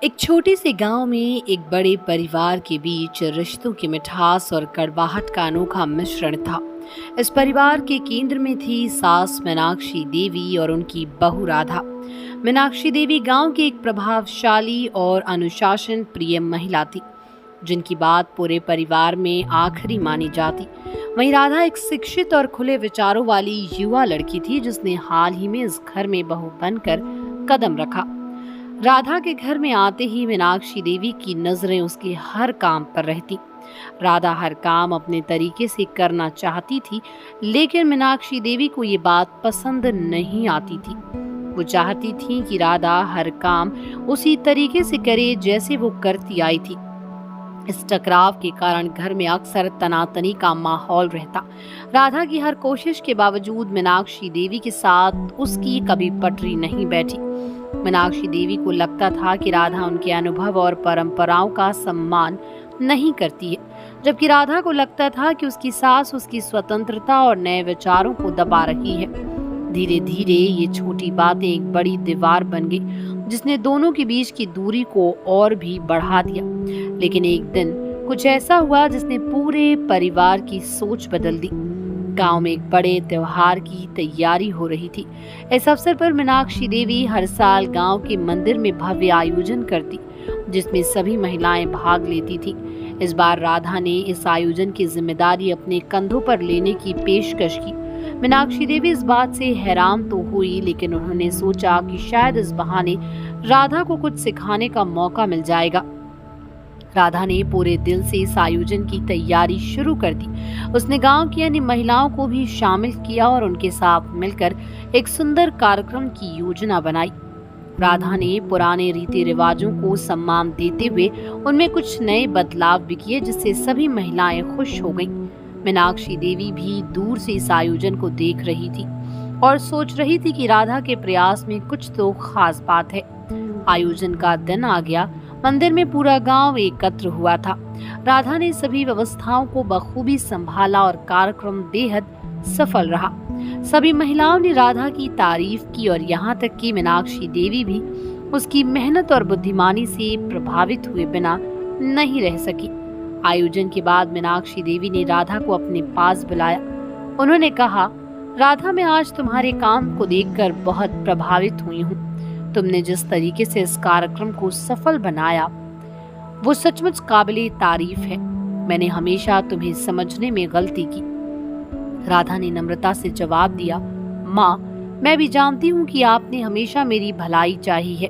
एक छोटे से गांव में एक बड़े परिवार के बीच रिश्तों की मिठास और कड़वाहट का अनोखा मिश्रण था। इस परिवार के केंद्र में थी सास मीनाक्षी देवी और उनकी बहू राधा। मीनाक्षी देवी गांव की एक प्रभावशाली और अनुशासन प्रिय महिला थी, जिनकी बात पूरे परिवार में आखिरी मानी जाती। वहीं राधा एक शिक्षित और खुले विचारों वाली युवा लड़की थी, जिसने हाल ही में इस घर में बहू बनकर कदम रखा। राधा के घर में आते ही मीनाक्षी देवी की नजरें उसके हर काम पर रहती। राधा हर काम अपने तरीके से करना चाहती थी, लेकिन मीनाक्षी देवी को ये बात पसंद नहीं आती थी। वो चाहती थी कि राधा हर काम उसी तरीके से करे जैसे वो करती आई थी। इस टकराव के कारण घर में अक्सर तनातनी का माहौल रहता। राधा की हर कोशिश के बावजूद मीनाक्षी देवी के साथ उसकी कभी पटरी नहीं बैठी। मीनाक्षी देवी को लगता था कि राधा उनके अनुभव और परंपराओं का सम्मान नहीं करती है, जबकि राधा को लगता था कि उसकी सास उसकी स्वतंत्रता और नए विचारों को दबा रही है। धीरे धीरे ये छोटी बातें एक बड़ी दीवार बन गई, जिसने दोनों के बीच की दूरी को और भी बढ़ा दिया। लेकिन एक दिन कुछ ऐसा हुआ जिसने पूरे परिवार की सोच बदल दी। गांव में एक बड़े त्योहार की तैयारी हो रही थी। इस अवसर पर मीनाक्षी देवी हर साल गांव के मंदिर में भव्य आयोजन करती, जिसमें सभी महिलाएं भाग लेती थी। इस बार राधा ने इस आयोजन की जिम्मेदारी अपने कंधों पर लेने की पेशकश की। मीनाक्षी देवी इस बात से हैरान तो हुई, लेकिन उन्होंने सोचा कि शायद इस बहाने राधा को कुछ सिखाने का मौका मिल जाएगा। राधा ने पूरे दिल से इस आयोजन की तैयारी शुरू कर दी। उसने गांव की अन्य महिलाओं को भी शामिल किया और उनके साथ मिलकर एक सुंदर कार्यक्रम की योजना बनाई। राधा ने पुराने रीति रिवाजों को सम्मान देते हुए उनमें कुछ नए बदलाव भी किए, जिससे सभी महिलाएं खुश हो गईं। मीनाक्षी देवी भी दूर से इस आयोजन को देख रही थी और सोच रही थी कि राधा के प्रयास में कुछ तो खास बात है। आयोजन का दिन आ गया। मंदिर में पूरा गांव एकत्र हुआ था। राधा ने सभी व्यवस्थाओं को बखूबी संभाला और कार्यक्रम बेहद सफल रहा। सभी महिलाओं ने राधा की तारीफ की और यहाँ तक कि मीनाक्षी देवी भी उसकी मेहनत और बुद्धिमानी से प्रभावित हुए बिना नहीं रह सकी। आयोजन के बाद मीनाक्षी देवी ने राधा को अपने पास बुलाया। उन्होंने कहा, राधा, मैं आज तुम्हारे काम को देखकर बहुत प्रभावित हुई हूँ। तुमने जिस तरीके से इस कार्यक्रम को सफल बनाया वो सचमुच काबिले तारीफ है। मैंने हमेशा तुम्हें समझने में गलती की। राधा ने नम्रता से जवाब दिया, माँ, मैं भी जानती हूँ कि आपने हमेशा मेरी भलाई चाही है।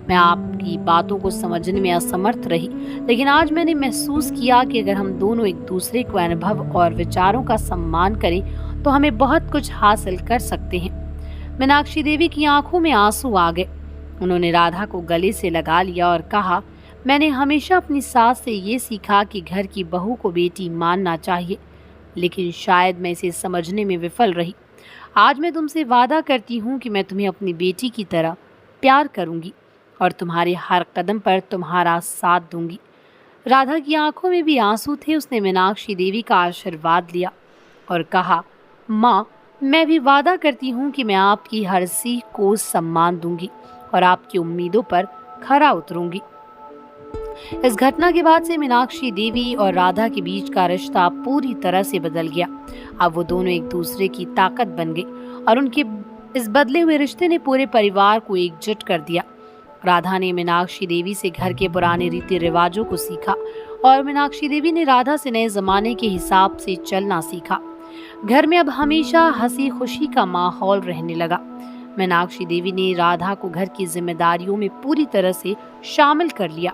मैं आपकी बातों को समझने में असमर्थ रही, लेकिन आज मैंने महसूस किया कि अगर हम दोनों एक दूसरे को अनुभव और विचारों का सम्मान करें तो हमें बहुत कुछ हासिल कर सकते हैं। मीनाक्षी देवी की आंखों में आंसू आ गए। उन्होंने राधा को गले से लगा लिया और कहा, मैंने हमेशा अपनी सास से ये सीखा कि घर की बहू को बेटी मानना चाहिए, लेकिन शायद मैं इसे समझने में विफल रही। आज मैं तुमसे वादा करती हूँ कि मैं तुम्हें अपनी बेटी की तरह प्यार करूँगी और तुम्हारे हर कदम पर तुम्हारा साथ दूंगी। राधा की आंखों में भी आंसू थे। उसने मीनाक्षी देवी का आशीर्वाद लिया और कहा, माँ, मैं भी वादा करती हूँ कि मैं आपकी हर सीख को सम्मान दूंगी और आपकी उम्मीदों पर खरा उतरूंगी। इस घटना के बाद से मीनाक्षी देवी और राधा के बीच का रिश्ता पूरी तरह से बदल गया। अब वो दोनों एक दूसरे की ताकत बन गई और उनके इस बदले हुए रिश्ते ने पूरे परिवार को एकजुट कर दिया। राधा ने मीनाक्षी देवी से घर के पुराने रीति रिवाजों को सीखा और मीनाक्षी देवी ने राधा से नए जमाने के हिसाब से चलना सीखा। घर में अब हमेशा हंसी खुशी का माहौल रहने लगा। मीनाक्षी देवी ने राधा को घर की जिम्मेदारियों में पूरी तरह से शामिल कर लिया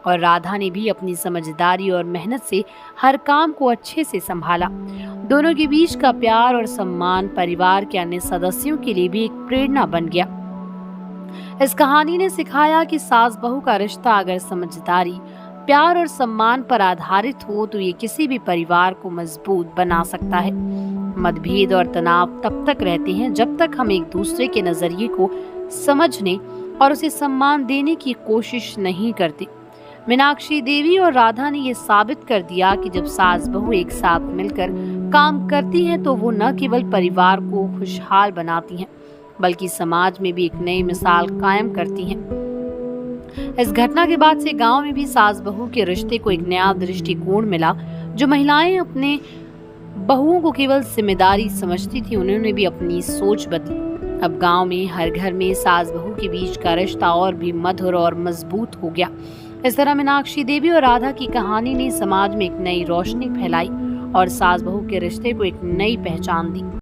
और राधा ने भी अपनी समझदारी और मेहनत से हर काम को अच्छे से संभाला। दोनों के बीच का प्यार और सम्मान परिवार के अन्य सदस्यों के लिए भी एक प्रेरणा बन गया। इस कहानी ने सिखाया कि सास बहू का रिश्ता अगर समझदारी, प्यार और सम्मान पर आधारित हो तो ये किसी भी परिवार को मजबूत बना सकता है। मतभेद और तनाव तब तक रहते हैं जब तक हम एक दूसरे के नजरिए को समझने और उसे सम्मान देने की कोशिश नहीं करते। मीनाक्षी देवी और राधा ने ये साबित कर दिया कि जब सास बहू एक साथ मिलकर काम करती हैं तो वो न केवल परिवार को खुशहाल बनाती हैं, बल्कि समाज में भी एक नई मिसाल कायम करती हैं। इस घटना के बाद से गांव में भी सास बहू के रिश्ते को एक नया दृष्टिकोण मिला। जो महिलाएं अपने बहुओं को केवल जिम्मेदारी समझती थी, उन्होंने भी अपनी सोच बदली। अब गांव में हर घर में सास बहू के बीच का रिश्ता और भी मधुर और मजबूत हो गया। इस तरह मीनाक्षी देवी और राधा की कहानी ने समाज में एक नई रोशनी फैलाई और सास बहू के रिश्ते को एक नई पहचान दी।